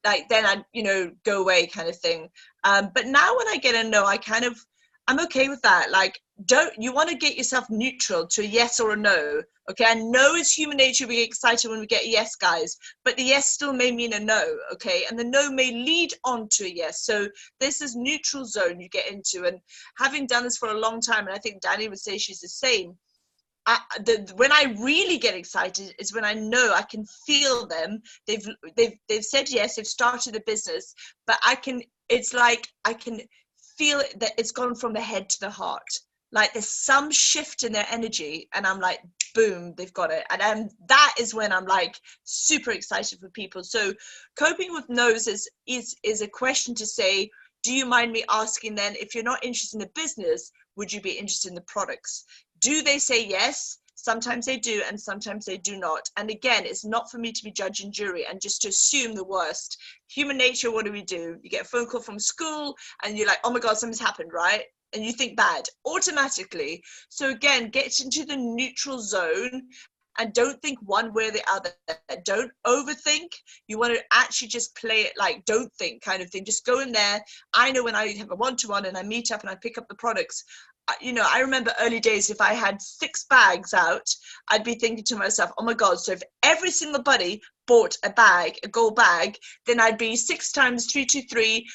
then I'd, you know, go away kind of thing. But now when I get a no, I'm okay with that. Like, you want to get yourself neutral to a yes or a no. Okay, I know it's human nature to be excited when we get a yes, guys, but the yes still may mean a no, okay? And the no may lead on to a yes. So this is neutral zone you get into. And having done this for a long time, and I think Danny would say she's the same, when I really get excited is when I know I can feel them. They've said yes, they've started a business, but it's like I can feel that it's gone from the head to the heart. Like there's some shift in their energy, and I'm like, boom, they've got it. And that is when I'm like super excited for people. So coping with no's is a question to say, do you mind me asking then, if you're not interested in the business, would you be interested in the products? Do they say yes? Sometimes they do, and sometimes they do not. And again, it's not for me to be judge and jury and just to assume the worst. Human nature, what do? You get a phone call from school and you're like, oh my God, something's happened, right? And you think bad automatically. So again, get into the neutral zone and don't think one way or the other. Don't overthink. You want to actually just play it like don't think kind of thing. Just go in there. I know when I have a one-to-one and I meet up and I pick up the products, you know, I remember early days, if I had 6 bags out, I'd be thinking to myself, oh my God, so if every single buddy bought a bag, a gold bag, then I'd be 6 times 323,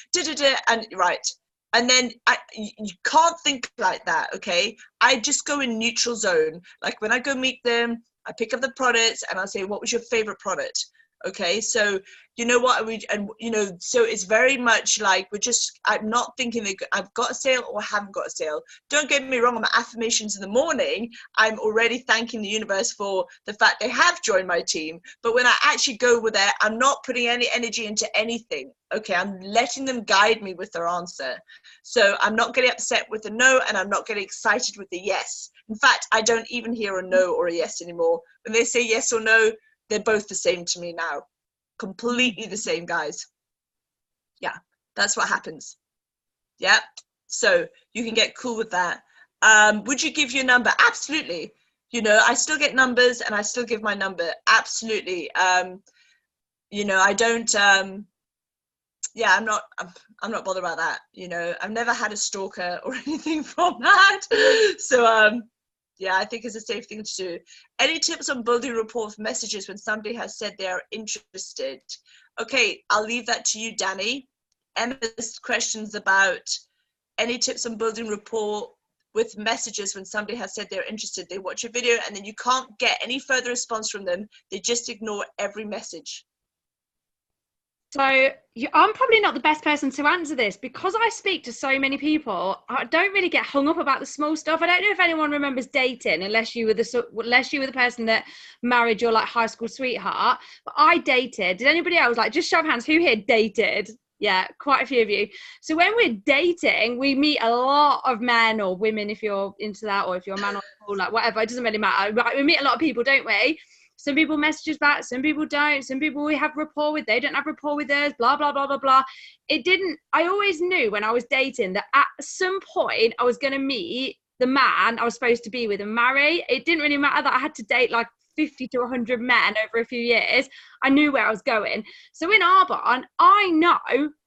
and right. And then you can't think like that, okay? I just go in neutral zone. Like when I go meet them, I pick up the products and I'll say, what was your favorite product? Okay, so you know what, so it's very much like I'm not thinking that I've got a sale or haven't got a sale. Don't get me wrong, on my affirmations in the morning, I'm already thanking the universe for the fact they have joined my team. But when I actually go with that, I'm not putting any energy into anything. Okay, I'm letting them guide me with their answer. So I'm not getting upset with the no, and I'm not getting excited with the yes. In fact, I don't even hear a no or a yes anymore. When they say yes or no, they're both the same to me now. Completely the same, guys. Yeah, that's what happens. Yeah, so you can get cool with that. Would you give your number? Absolutely. You know, I still get numbers and I still give my number. Absolutely. You know, I don't, yeah, I'm not bothered about that. You know, I've never had a stalker or anything from that. So, yeah, I think it's a safe thing to do. Any tips on building rapport with messages when somebody has said they are interested? Okay, I'll leave that to you, Danny. Emma's questions about any tips on building rapport with messages when somebody has said they're interested. They watch a video and then you can't get any further response from them. They just ignore every message. So I'm probably not the best person to answer this because I speak to so many people. I don't really get hung up about the small stuff. I don't know if anyone remembers dating, unless you were the person that married your like high school sweetheart. But I dated. Did anybody else, like, just show of hands, who here dated? Yeah, quite a few of you. So when we're dating, we meet a lot of men or women, if you're into that, or if you're a man or like whatever. It doesn't really matter. We meet a lot of people, don't we? Some people message us back, some people don't. Some people we have rapport with, they don't have rapport with us, blah, blah, blah, blah, blah. I always knew when I was dating that at some point I was going to meet the man I was supposed to be with and marry. It didn't really matter that I had to date like 50 to 100 men over a few years. I knew where I was going. So in Arbonne, I know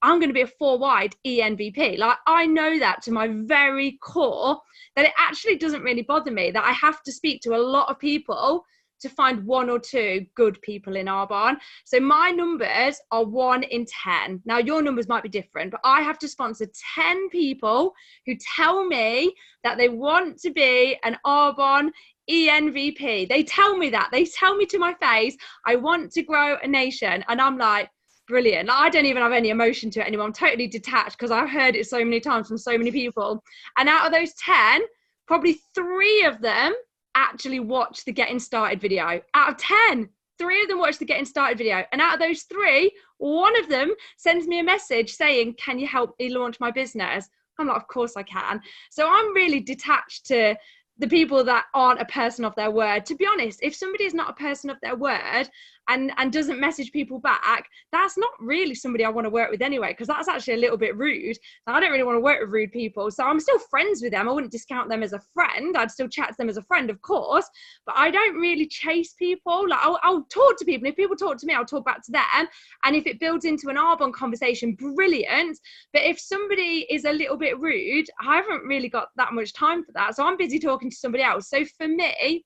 I'm going to be a 4-wide ENVP. Like, I know that to my very core, that it actually doesn't really bother me that I have to speak to a lot of people to find 1 or 2 good people in Arbonne. So my numbers are 1 in 10. Now your numbers might be different, but I have to sponsor 10 people who tell me that they want to be an Arbonne ENVP. They tell me that. They tell me to my face, I want to grow a nation. And I'm like, brilliant. Like, I don't even have any emotion to it anymore. I'm totally detached because I've heard it so many times from so many people. And out of those 10, probably 3 of them actually watch the getting started video. Out of 10, 3 of them watch the getting started video, and out of those 3, 1 of them sends me a message saying, can you help me launch my business? I'm like, of course I can. So I'm really detached to the people that aren't a person of their word. To be honest, if somebody is not a person of their word and doesn't message people back, that's not really somebody I want to work with anyway, because that's actually a little bit rude. I don't really want to work with rude people. So I'm still friends with them. I wouldn't discount them as a friend. I'd still chat to them as a friend, of course, but I don't really chase people. Like, I'll talk to people. If people talk to me, I'll talk back to them. And if it builds into an Arbonne conversation, brilliant. But if somebody is a little bit rude, I haven't really got that much time for that. So I'm busy talking to somebody else. So for me,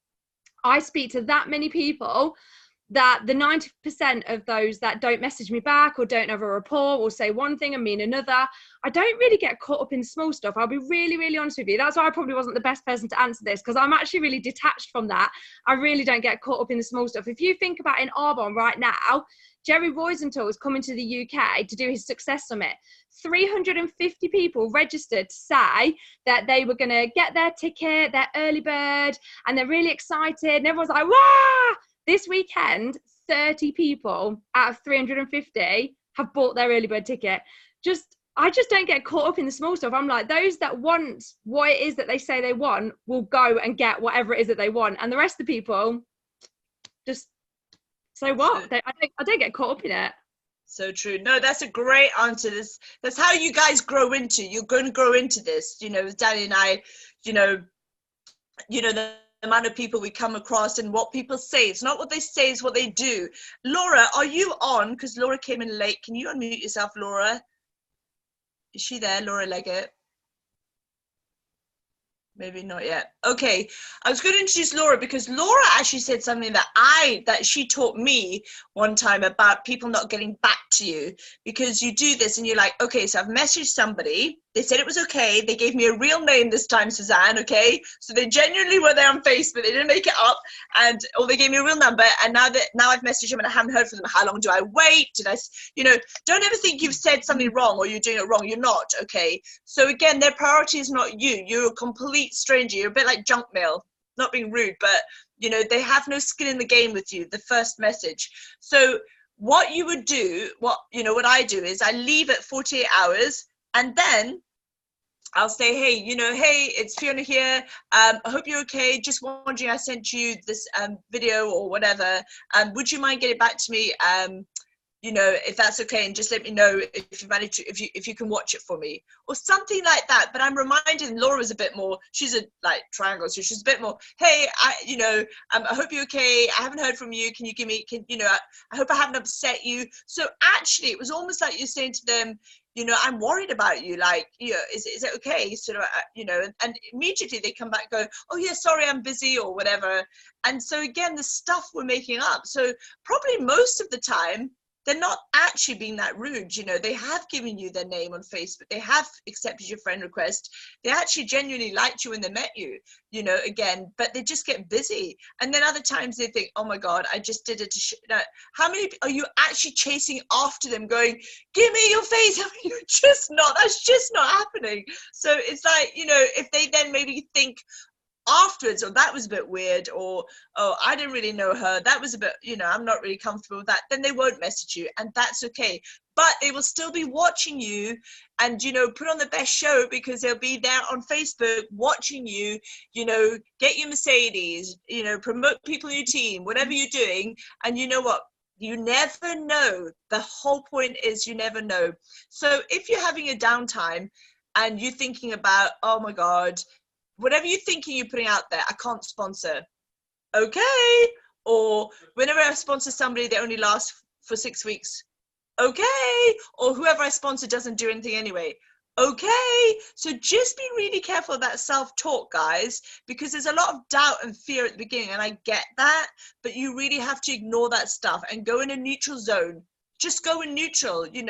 I speak to that many people that the 90% of those that don't message me back or don't have a rapport or say one thing and mean another, I don't really get caught up in small stuff. I'll be really, really honest with you. That's why I probably wasn't the best person to answer this, because I'm actually really detached from that. I really don't get caught up in the small stuff. If you think about in Arbonne right now, Jerry Roisenthal is coming to the UK to do his Success Summit. 350 people registered to say that they were going to get their ticket, their early bird, and they're really excited. And everyone's like, wow! This weekend, 30 people out of 350 have bought their early bird ticket. Just I just don't get caught up in the small stuff. I'm like, those that want what it is that they say they want will go and get whatever it is that they want, and the rest of the people just so what? I don't get caught up in it. So true. No, that's a great answer. That's how you guys grow into. You're going to grow into this. You know, Danny and I, you know, the amount of people we come across and what people say. It's not what they say, it's what they do. Laura, are you on? Because Laura came in late. Can you unmute yourself, Laura? Is she there, Laura Leggett? Maybe not yet. Okay, I was going to introduce Laura because Laura actually said something that she taught me one time about people not getting back to you, because you do this and you're like, okay, so I've messaged somebody, they said it was okay, they gave me a real name this time, Suzanne, okay, so they genuinely were there on Facebook, they didn't make it up, or they gave me a real number, and now I've messaged them and I haven't heard from them. How long do I wait? Don't ever think you've said something wrong or you're doing it wrong. You're not, okay? So again, their priority is not you. You're a complete stranger. You're a bit like junk mail. Not being rude, but they have no skin in the game with you, the first message. So what you would do, what I do is I leave at 48 hours, and then I'll say, hey, hey, it's Fiona here. I hope you're okay. Just wondering, I sent you this video or whatever. Would you mind getting back to me? If that's okay, and just let me know if you manage to, if you can watch it for me or something like that. But I'm reminding Laura's a bit more, she's a triangle, so she's a bit more, hey, I hope you're okay. I haven't heard from you. Can you give me, I hope I haven't upset you. So actually it was almost like you're saying to them, I'm worried about you. Is it okay? Sort of, and immediately they come back and go, oh yeah, sorry, I'm busy or whatever. And so again, the stuff we're making up. So probably most of the time, they're not actually being that rude. They have given you their name on Facebook. They have accepted your friend request. They actually genuinely liked you when they met you, again, but they just get busy. And then other times they think, oh my God, I just did it to how many are you actually chasing after them going, give me your face? You're just not, that's just not happening. So it's like, if they then maybe think afterwards, or that was a bit weird, or oh, I didn't really know her, that was a bit, I'm not really comfortable with that, then they won't message you, and that's okay. But they will still be watching you and put on the best show, because they'll be there on Facebook watching you, get you Mercedes, promote people in your team, whatever you're doing. And you know what, you never know. The whole point is you never know. So if you're having a downtime and you're thinking about, oh my God, whatever you're thinking you're putting out there, I can't sponsor. Okay. Or whenever I sponsor somebody, they only last for 6 weeks. Okay. Or whoever I sponsor doesn't do anything anyway. Okay. So just be really careful of that self-talk, guys, because there's a lot of doubt and fear at the beginning, and I get that, but you really have to ignore that stuff and go in a neutral zone. Just go in neutral, you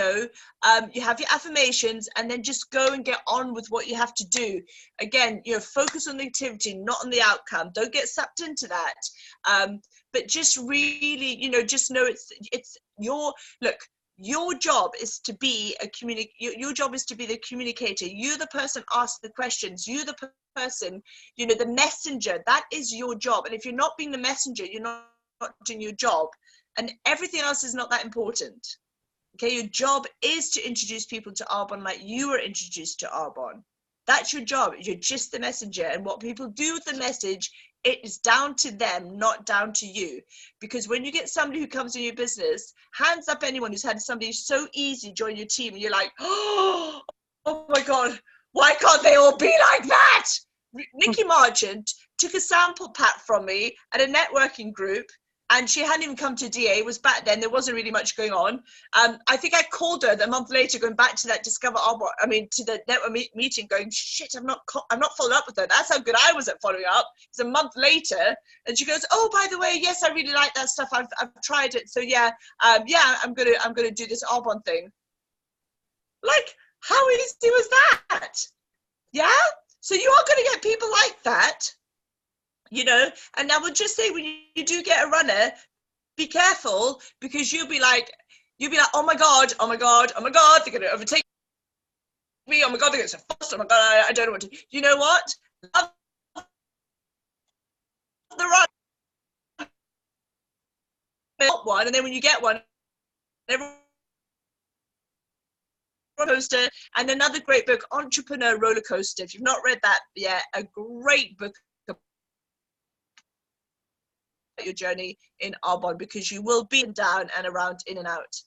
have your affirmations, and then just go and get on with what you have to do. Again, focus on the activity, not on the outcome. Don't get sucked into that. But just really, just know it's your job is to be your job is to be the communicator. You're the person asking the questions. You're the person, the messenger. That is your job. And if you're not being the messenger, you're not doing your job. And everything else is not that important. Okay, your job is to introduce people to Arbonne like you were introduced to Arbonne. That's your job. You're just the messenger. And what people do with the message, it is down to them, not down to you. Because when you get somebody who comes in your business, hands up anyone who's had somebody so easy join your team, and you're like, oh my God, why can't they all be like that? Nikki Marchant took a sample pack from me at a networking group, and she hadn't even come to DA. It was back then. There wasn't really much going on. I think I called her the month later, going back to that Discover Arbonne, to the network meeting, going, shit, I'm not following up with her. That's how good I was at following up. It's a month later, and she goes, oh, by the way, yes, I really like that stuff. I've tried it. So yeah, I'm gonna do this Arbonne thing. Like, how easy was that? Yeah. So you are gonna get people like that. And I would just say, when you do get a runner, be careful, because you'll be like, oh my God, they're going to overtake me. Oh my God, they're going so fast. Oh my God, I don't know what to do. You know what? Love the run. One, and then when you get one, everyone Coaster, and another great book, Entrepreneur Roller Coaster. If you've not read that yet, a great book about your journey in Arbonne, because you will be down and around, in and out.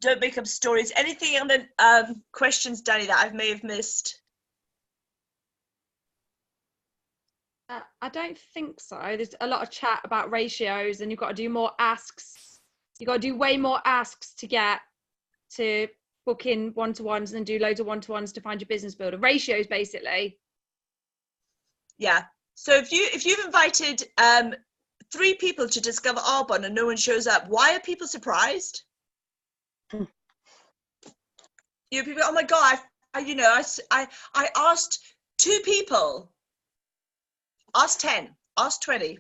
Don't make up stories. Anything on the questions, Danny, that I may have missed? I don't think so. There's a lot of chat about ratios, and you've got to do more asks. You've got to do way more asks to get to book in one-to-ones, and then do loads of one-to-ones to find your business builder. Ratios, basically. Yeah. So if you've invited 3 people to discover Arbonne and no one shows up, why are people surprised? You know, people, oh my God, I asked 2 people. Ask 10, ask 20,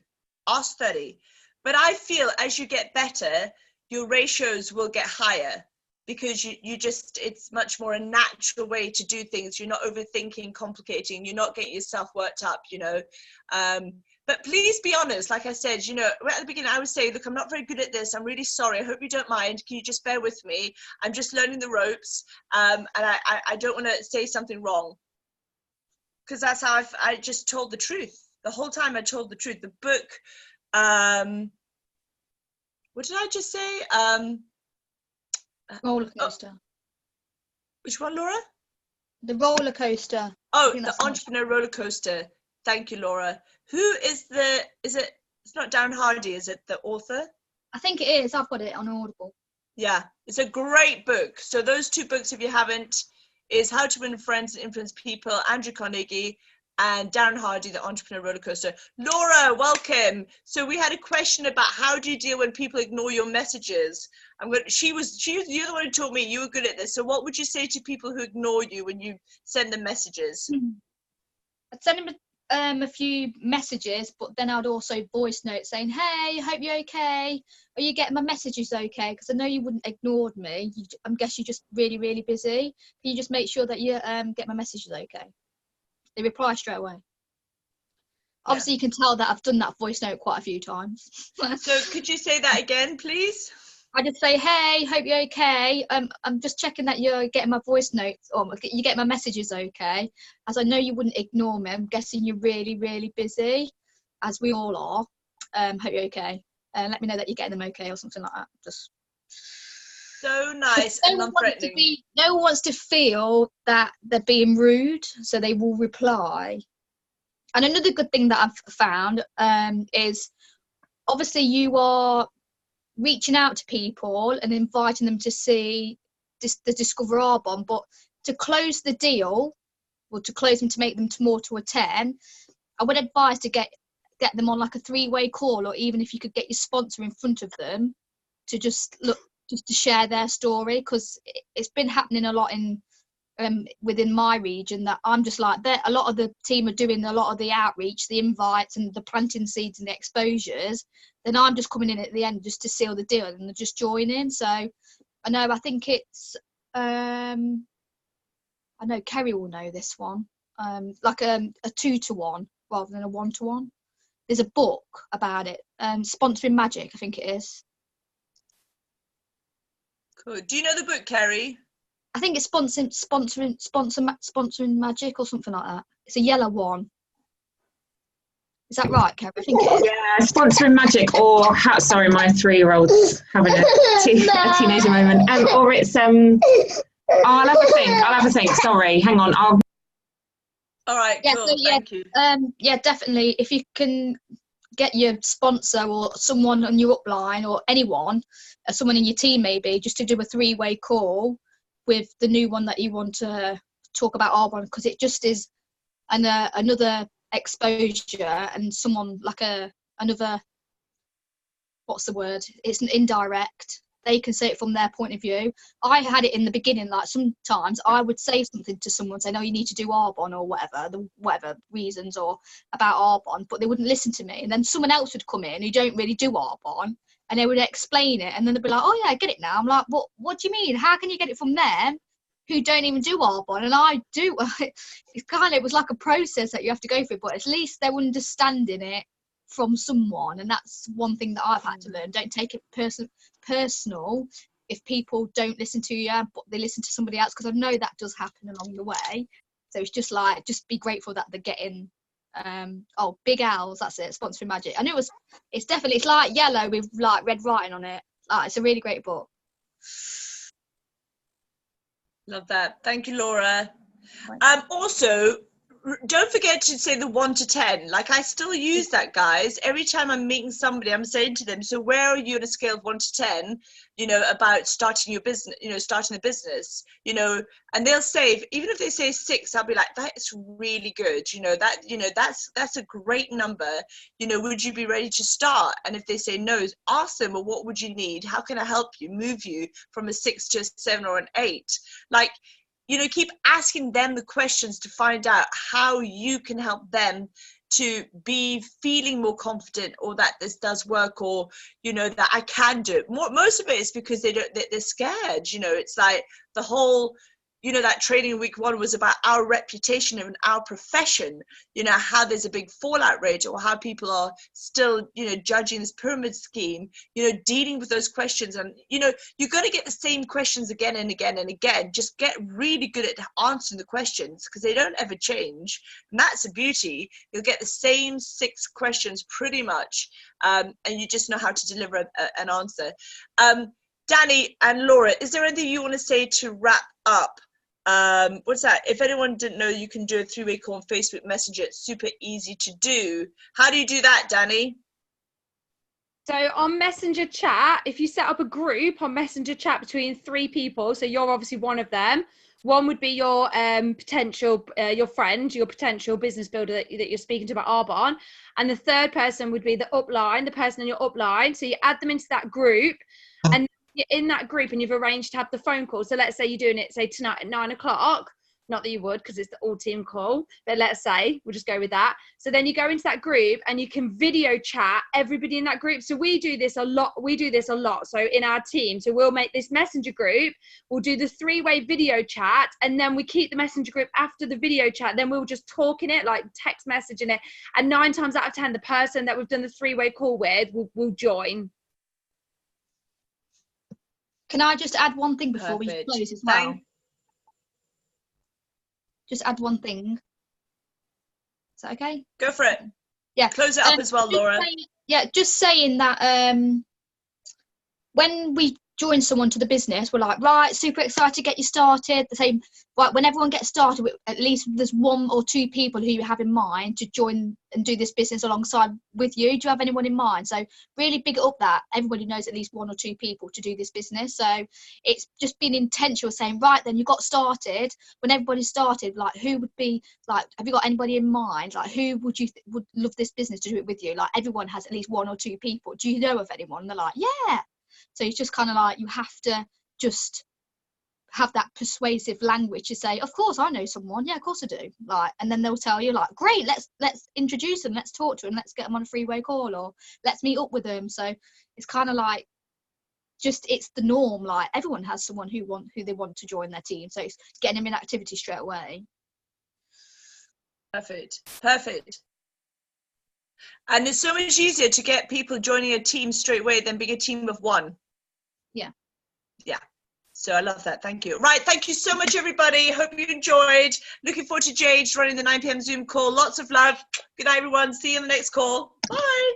ask 30. But I feel as you get better, your ratios will get higher, because you just, it's much more a natural way to do things. You're not overthinking, complicating, you're not getting yourself worked up, you know. But please be honest. Like I said, you know, right at the beginning, I would say, look, I'm not very good at this. I'm really sorry. I hope you don't mind. Can you just bear with me? I'm just learning the ropes. And I don't want to say something wrong. Because that's how I just told the truth. The whole time I told the truth. The book, what did I just say? Roller coaster. Which one, Laura? The roller coaster. Oh, the Entrepreneur Roller Coaster. Thank you, Laura. Who is it's not Darren Hardy, is it, the author? I think it is. I've got it on Audible. Yeah, it's a great book. So those 2 books, if you haven't, is How to Win Friends and Influence People, Andrew Carnegie, and Darren Hardy, the Entrepreneur Roller Coaster. Laura, welcome. So we had a question about how do you deal when people ignore your messages. You're the one who told me you were good at this. So what would you say to people who ignore you when you send them messages? I'd send them a few messages, but then I'd also voice note saying, hey, hope you're okay. Are you getting my messages okay? Because I know you wouldn't ignored me. I guess you're just really, really busy. Can you just make sure that you get my messages okay? They reply straight away. Obviously, you can tell that I've done that voice note quite a few times. So could you say that again, please? I just say, hey, hope you're okay. I'm just checking that you're getting my voice notes, or you get my messages okay. As I know you wouldn't ignore me. I'm guessing you're really, really busy, as we all are. Hope you're okay. Let me know that you're getting them okay, or something like that. Just so nice and non-threatening. No one wants to feel that they're being rude, so they will reply. And another good thing that I've found is, obviously, you are reaching out to people and inviting them to see the Discover Arbonne, but to close the deal, or to close them, to make them more to a 10, I would advise to get them on like a 3-way call, or even if you could get your sponsor in front of them to just to share their story, because it's been happening a lot in within my region, that I'm just like, a lot of the team are doing a lot of the outreach, the invites and the planting seeds and the exposures, then I'm just coming in at the end just to seal the deal and just join in. So I think it's I know Kerry will know this one, like a 2-to-1 rather than a 1-to-1. There's a book about it, Sponsoring Magic, I think it is. Cool. Do you know the book, Kerry? I think it's sponsoring magic or something like that. It's a yellow one. Is that right, Kerry? I think it is. Yeah, sponsoring magic, or sorry, my 3-year-old's having a teenager moment. Or it's I'll have a think. Sorry, hang on. All right. Yeah, cool. so, Thank you. Yeah, definitely. If you can get your sponsor or someone on your upline, or anyone, someone in your team maybe, just to do a 3-way call with the new one that you want to talk about Arbonne, because it just is another exposure, and someone like another, what's the word? It's an indirect. They can say it from their point of view. I had it in the beginning, like sometimes I would say something to someone, say, no, you need to do Arbonne or whatever reasons, or about Arbonne, but they wouldn't listen to me. And then someone else would come in who don't really do Arbonne, and they would explain it, and then they'd be like, oh yeah, I get it now. I'm like, what do you mean? How can you get it from them who don't even do Arbonne? And I do. It was like a process that you have to go through, but at least they're understanding it from someone. And that's one thing that I've had to learn. Don't take it personal. if people don't listen to you, but they listen to somebody else, because I know that does happen along the way. So it's just like, just be grateful that they're getting, Big Owls, that's it, Sponsoring Magic. I knew it's definitely, it's like yellow with like red writing on it. Like, it's a really great book. Love that. Thank you, Laura. Also, don't forget to say the 1 to 10. Like, I still use that, guys. Every time I'm meeting somebody, I'm saying to them, so where are you on a scale of 1 to 10, about starting your business, starting the business, and they'll say, even if they say 6, I'll be like, that's really good. That's a great number. Would you be ready to start? And if they say no, ask them, well, what would you need? How can I help you, move you from a 6 to a 7 or an 8? Like, keep asking them the questions to find out how you can help them to be feeling more confident, or that this does work, or, that I can do it. Most of it is because they're scared. It's like the whole, that training in week 1 was about our reputation and our profession, how there's a big fallout rate, or how people are still, judging this pyramid scheme, dealing with those questions. And, you're going to get the same questions again and again and again. Just get really good at answering the questions, because they don't ever change. And that's the beauty. You'll get the same 6 questions pretty much. And you just know how to deliver an answer. Danny and Laura, is there anything you want to say to wrap up? What's that? If anyone didn't know, you can do a 3-way call on Facebook Messenger. It's super easy to do. How do you do that, Danny? So on Messenger chat, if you set up a group on Messenger chat between 3 people, so you're obviously one of them. One would be your potential, your friend, your potential business builder that you're speaking to about Arbonne. And the third person would be the upline, the person in your upline. So you add them into that group, and you're in that group and you've arranged to have the phone call. So let's say you're doing it, say tonight at 9 o'clock. Not that you would, because it's the all team call, but let's say we'll just go with that. So then you go into that group and you can video chat everybody in that group. So we do this a lot. So in our team, so we'll make this messenger group, we'll do the 3-way video chat, and then we keep the messenger group after the video chat. Then we'll just talk in it, like text message in it. And 9 times out of 10, the person that we've done the 3-way call with will join. Can I just add one thing before we close as well? Just add one thing. Is that okay? Go for it. Yeah. Close it up as well, Laura. Just saying that when we join someone to the business, we're like, right, super excited to get you started. The same, right, when everyone gets started, at least there's 1 or 2 people who you have in mind to join and do this business alongside with you. Do you have anyone in mind? So really big it up that everybody knows at least 1 or 2 people to do this business. So it's just been intentional, saying, right, then you got started. When everybody started, like, who would be, like, have you got anybody in mind? Like, who would you would love this business to do it with you? Like, everyone has at least 1 or 2 people. Do you know of anyone? And they're like, yeah. So it's just kind of like, you have to just have that persuasive language to say, of course I know someone. Yeah, of course I do. Like, and then they'll tell you, like, great, let's introduce them, let's talk to them, let's get them on a 3-way call, or let's meet up with them. So it's kind of like, just, it's the norm. Like, everyone has someone who they want to join their team. So it's getting them in activity straight away. Perfect. And it's so much easier to get people joining a team straight away than being a team of 1. Yeah. So I love that. Thank you. Right. Thank you so much, everybody. Hope you enjoyed. Looking forward to Jade running the 9 p.m. Zoom call. Lots of love. Good night, everyone. See you in the next call. Bye.